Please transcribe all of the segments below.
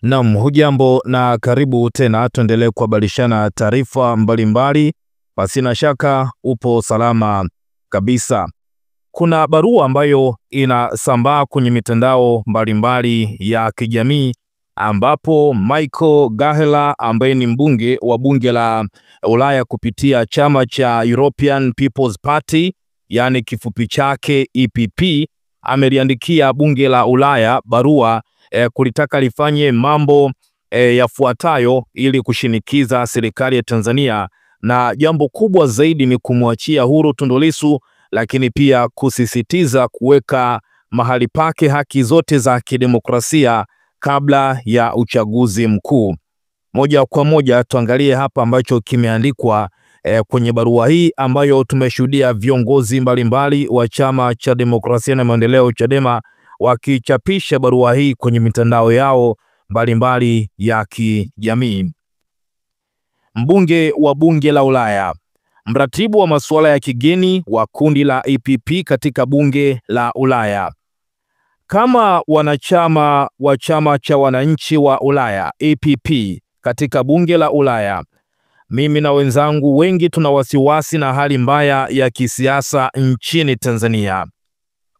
Naam, hujambo na karibu tena, tuendelee kuhabarishana taarifa mbalimbali. Pasina shaka upo salama kabisa. Kuna barua ambayo inasambaa kwenye mitandao mbalimbali ya kijamii ambapo Michael Gahela ambaye ni mbunge wa bunge la Ulaya kupitia chama cha European People's Party, yani kifupi chake EPP, ameliandikia bunge la Ulaya barua kulitaka lifanye mambo yafuatayo ili kushinikiza serikali ya Tanzania, na jambo kubwa zaidi ni kumwachia huru Tundu Lissu, lakini pia kusisitiza kuweka mahali pake haki zote za kidemokrasia kabla ya uchaguzi mkuu. Moja kwa moja tuangalie hapa ambacho kimeandikwa kwenye barua hii ambayo tumeshuhudia viongozi mbalimbali wa Chama cha Demokrasia na Maendeleo Chadema wakichapisha barua hii kwenye mitandao yao mbalimbali ya kijamii. Mbunge wa bunge la Ulaya, mratibu wa masuala ya kigeni wa kundi la EPP katika bunge la Ulaya. Kama wanachama wa chama cha wananchi wa Ulaya EPP katika bunge la Ulaya, mimi na wenzangu wengi tuna wasiwasi na hali mbaya ya kisiasa nchini Tanzania.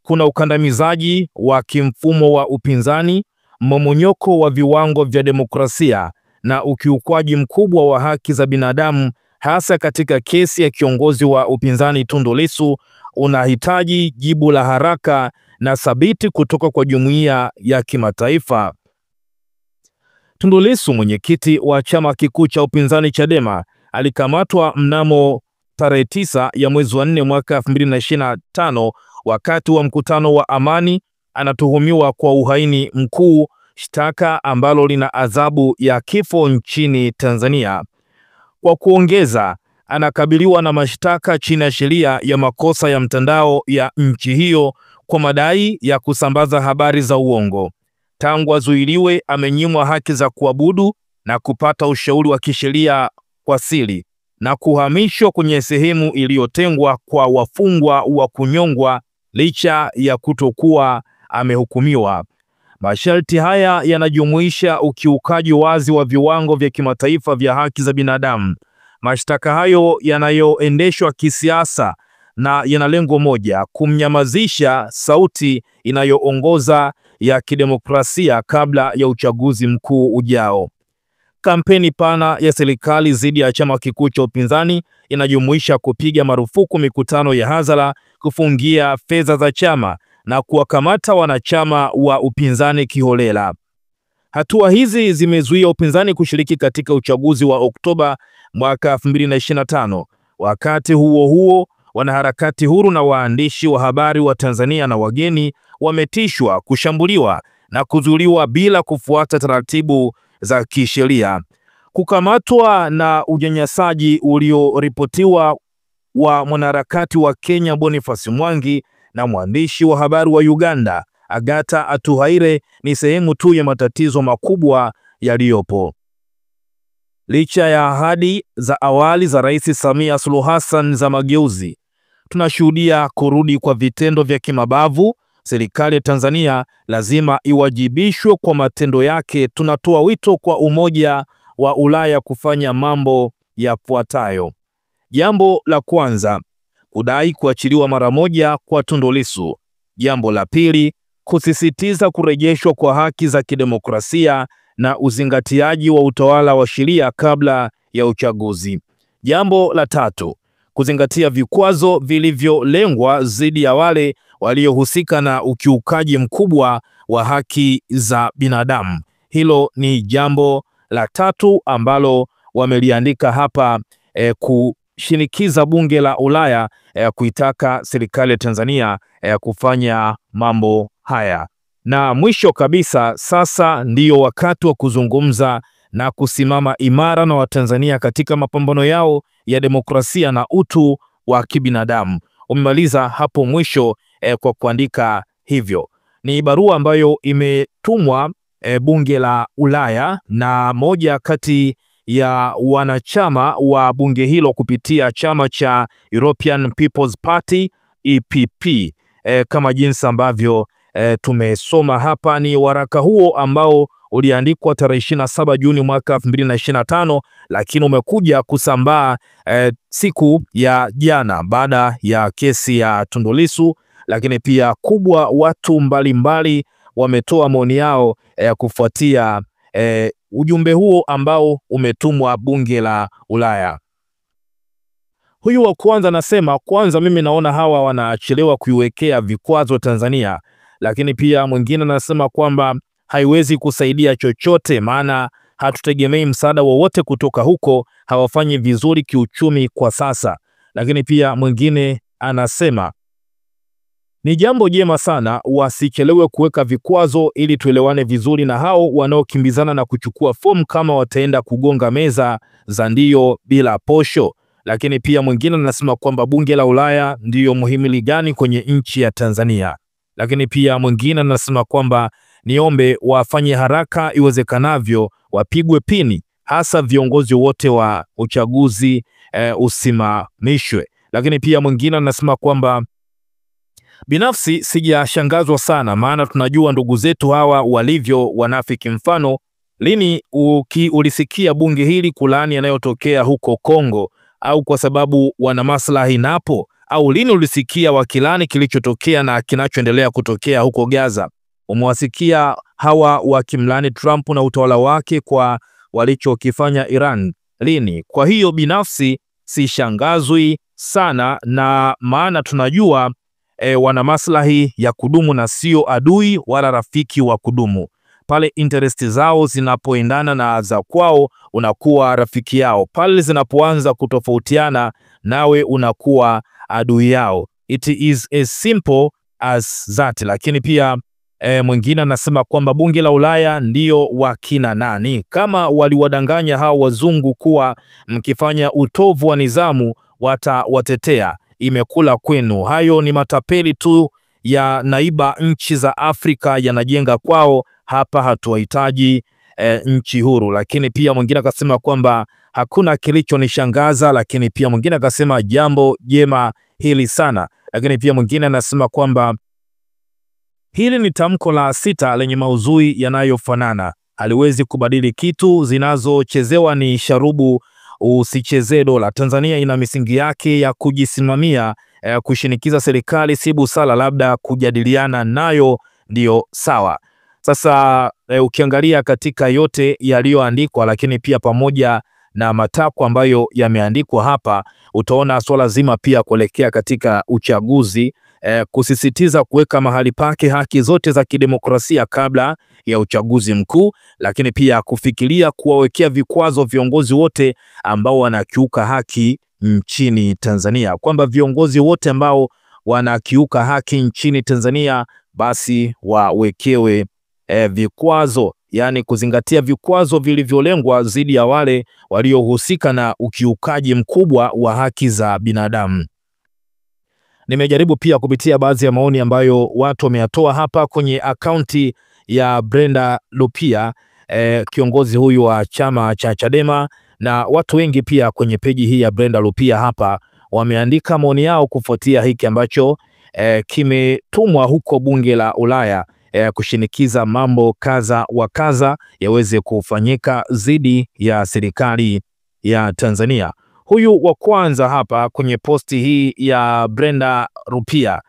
Kuna ukandamizaji wa kimfumo wa upinzani, mmomonyoko wa viwango vya demokrasia na ukiukwaji mkubwa wa haki za binadamu, hasa katika kesi ya kiongozi wa upinzani Tundu Lissu. Unahitaji jibu la haraka na thabiti kutoka kwa jumuiya ya kimataifa. Tundu Lissu, mwenyekiti wa chama kikuu cha upinzani Chadema, alikamatwa mnamo tarehe 9 ya mwezi wa 4 mwaka 2025 wakati wa mkutano wa amani. Anatuhumiwa kwa uhaini mkuu, shtaka ambalo lina adhabu ya kifo nchini Tanzania. Kwa kuongeza, anakabiliwa na mashtaka chini ya sheria ya makosa ya mtandao ya nchi hiyo kwa madai ya kusambaza habari za uongo. Tangu azuiliwe, amenyimwa haki za kuabudu na kupata ushauri wa kisheria kwa siri na kuhamishwa kwenye sehemu iliyotengwa kwa wafungwa wa kunyongwa licha ya kutokuwa amehukumiwa. Masharti haya yanajumuisha ukiukaji wazi wa viwango vya kimataifa vya haki za binadamu. Mashtaka hayo yanayoendeshwa kisiasa na yana lengo moja: kumnyamazisha sauti inayoongoza ya kidemokrasia kabla ya uchaguzi mkuu ujao. Kampeni pana ya serikali dhidi ya chama kikuu cha upinzani inajumuisha kupiga marufuku mikutano ya hadhara, kufungia fedha za chama na kuwakamata wanachama wa upinzani kiholela. Hatua hizi zimezuia upinzani kushiriki katika uchaguzi wa Oktoba mwaka 2025. Wakati huo huo, wanaharakati huru na waandishi wa habari wa Tanzania na wageni wametishwa, kushambuliwa na kuzuiliwa bila kufuata taratibu za kisheria. Kukamatwa na unyanyasaji ulioripotiwa wa mwanaharakati wa Kenya Boniface Mwangi na mwandishi wa habari wa Uganda Agatha Atuhaire ni sehemu tu ya matatizo makubwa yaliyopo. Licha ya ahadi za awali za Rais Samia Suluhu Hassan za mageuzi, tunashuhudia kurudi kwa vitendo vya kimabavu. Serikali ya Tanzania lazima iwajibishwe kwa matendo yake. Tunatoa wito kwa Umoja wa Ulaya kufanya mambo yafuatayo. Jambo la kwanza, kudai kuachiliwa mara moja kwa Tundu Lissu. Jambo la pili, kusisitiza kurejeshwa kwa haki za kidemokrasia na uzingatiaji wa utawala wa sheria kabla ya uchaguzi. Jambo la tatu, kuzingatia vikwazo vilivyolengwa dhidi ya wale waliohusika na ukiukaji mkubwa wa haki za binadamu. Hilo ni jambo la tatu ambalo wameliandika hapa, kushinikiza bunge la Ulaya kuitaka serikali ya Tanzania kufanya mambo haya. Na mwisho kabisa, sasa ndiyo wakati wa kuzungumza na kusimama imara na Watanzania katika mapambano yao ya demokrasia na utu wa kibinadamu. Umemaliza hapo mwisho kwa kuandika hivyo. Ni barua ambayo imetumwa bunge la Ulaya na moja kati ya wanachama wa bunge hilo kupitia chama cha European People's Party EPP, kama jinsi ambavyo tumesoma hapa. Ni waraka huo ambao uliandikwa tarehe 27 Juni mwaka 2025, lakini umekuja kusambaa siku ya jana baada ya kesi ya Tundu Lissu. Lakini pia kubwa, watu mbalimbali wametoa maoni yao kufuatia ujumbe huo ambao umetumwa bunge la Ulaya. Huyu wa kwanza anasema, kwanza mimi naona hawa wanachelewa kuiwekea vikwazo Tanzania. Lakini pia mwingine anasema kwamba haiwezi kusaidia chochote, maana hatutegemei msaada wowote kutoka huko, hawafanyi vizuri kiuchumi kwa sasa. Lakini pia mwingine anasema ni jambo jema sana wasichelewe kuweka vikwazo ili tuelewane vizuri na hao wanaokimbizana na kuchukua fomu kama wataenda kugonga meza za ndio bila posho. Lakini pia mwingine anasema kwamba bunge la Ulaya ndiyo muhimili gani kwenye nchi ya Tanzania. Lakini pia mwingine anasema kwamba niombe wafanye haraka iwezekanavyo, wapigwe pini, hasa viongozi wote wa uchaguzi usimamishwe. Lakini pia mwingine anasema kwamba binafsi sijashangazwa sana, maana tunajua ndugu zetu hawa walivyo wanafiki. Mfano, lini ulisikia bunge hili kulaani yanayotokea huko Kongo, au kwa sababu wana maslahi napo? Au lini ulisikia wakilani kilichotokea na kinachoendelea kutokea huko Gaza? Umewasikia hawa wakimlani Trump na utawala wake kwa walichokifanya Iran? Lini? Kwa hiyo binafsi sishangazwi sana, na maana tunajua wana maslahi ya kudumu na sio adui wala rafiki wa kudumu. Pale interest zao zinapoendana na za kwao, unakuwa rafiki yao. Pale zinapoanza kutofautiana, nawe unakuwa adui yao. It is as simple as that. Lakini pia mwingine anasema kwamba bunge la Ulaya ndio wakina nani? Kama waliwadanganya hao wazungu kuwa mkifanya utovu wa nidhamu watawatetea, imekula kwenu. Hayo ni matapeli tu ya naiba nchi za Afrika yanajenga kwao. Hapa hatuwahitaji nchi huru. Lakini pia mwingine akasema kwamba hakuna kilichonishangaza. Lakini pia mwingine akasema jambo jema hili sana. Lakini pia mwingine anasema kwamba hili ni tamko la 6 lenye maudhui yanayofanana, haliwezi kubadili kitu, zinazochezewa ni sharubu, usichezee dola. Tanzania ina misingi yake ya kujisimamia, kushinikiza serikali si busara, labda kujadiliana nayo ndio sawa. Sasa ukiangalia katika yote yaliyoandikwa, lakini pia pamoja na matakwa ambayo yameandikwa hapa, utaona swala zima pia kuelekea katika uchaguzi, kusisitiza kuweka mahali pake haki zote za kidemokrasia kabla ya uchaguzi mkuu, lakini pia kufikiria kuwawekea vikwazo viongozi wote ambao wanakiuka haki nchini Tanzania, kwamba viongozi wote ambao wanakiuka haki nchini Tanzania basi wawekewe vikwazo, yani kuzingatia vikwazo vilivyolengwa dhidi ya wale waliohusika na ukiukaji mkubwa wa haki za binadamu. Nimejaribu pia kupitia baadhi ya maoni ambayo watu wameyatoa hapa kwenye akaunti ya Brenda Lupia, kiongozi huyu wa chama cha Chadema, na watu wengi pia kwenye peji hii ya Brenda Lupia hapa wameandika maoni yao kufuatia hiki ambacho kimetumwa huko bunge la Ulaya, kushinikiza mambo kaza wa kaza yaweze kufanyika dhidi ya serikali ya Tanzania. Huyu wa kwanza hapa kwenye posti hii ya Brenda Lupia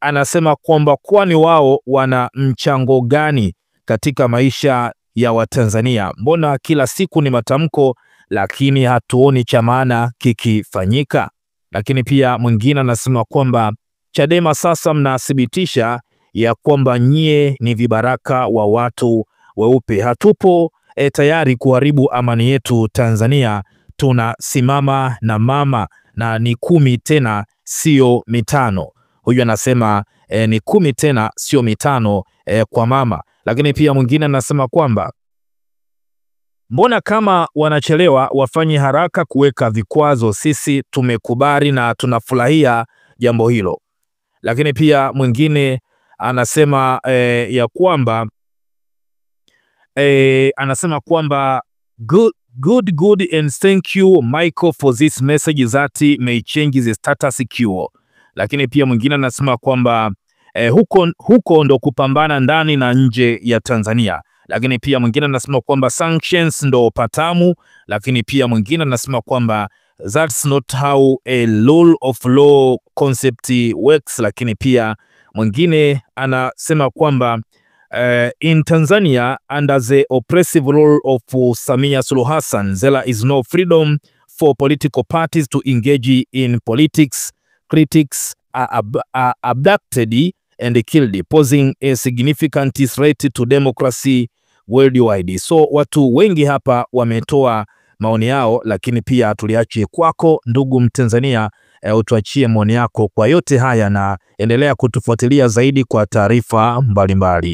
anasema kwamba kwani wao wana mchango gani katika maisha ya Watanzania? Mbona kila siku ni matamko lakini hatuoni cha maana kikifanyika? Lakini pia mwingine anasema kwamba Chadema sasa mnathibitisha ya kwamba nyie ni vibaraka wa watu weupe. Hatupo tayari kuharibu amani yetu Tanzania. Tunasimama na mama na ni 10 tena sio 5. Huyu anasema ni 10 tena sio 5 kwa mama. Lakini pia mwingine anasema kwamba mbona kama wanachelewa wafanye haraka kuweka vikwazo, sisi tumekubali na tunafurahia jambo hilo. Lakini pia mwingine anasema ya kwamba anasema kwamba good and thank you Michael for this message that may change the status quo. Lakini pia mwingine anasema kwamba huko ndo kupambana ndani na nje ya Tanzania. lakini pia mwingine anasema kwamba sanctions ndo patamu, lakini pia mwingine anasema kwamba that's not how a rule of law concept works, lakini pia mwingine anasema kwamba in Tanzania under the oppressive rule of Samia Suluhu Hassan there is no freedom for political parties to engage in politics. Critics are abducted and killed, posing a significant threat to democracy worldwide. So watu wengi hapa wametoa maoni yao, lakini pia tuliachie kwako ndugu Mtanzania, utuachie maoni yako kwa yote haya, na endelea kutufuatilia zaidi kwa taarifa mbalimbali.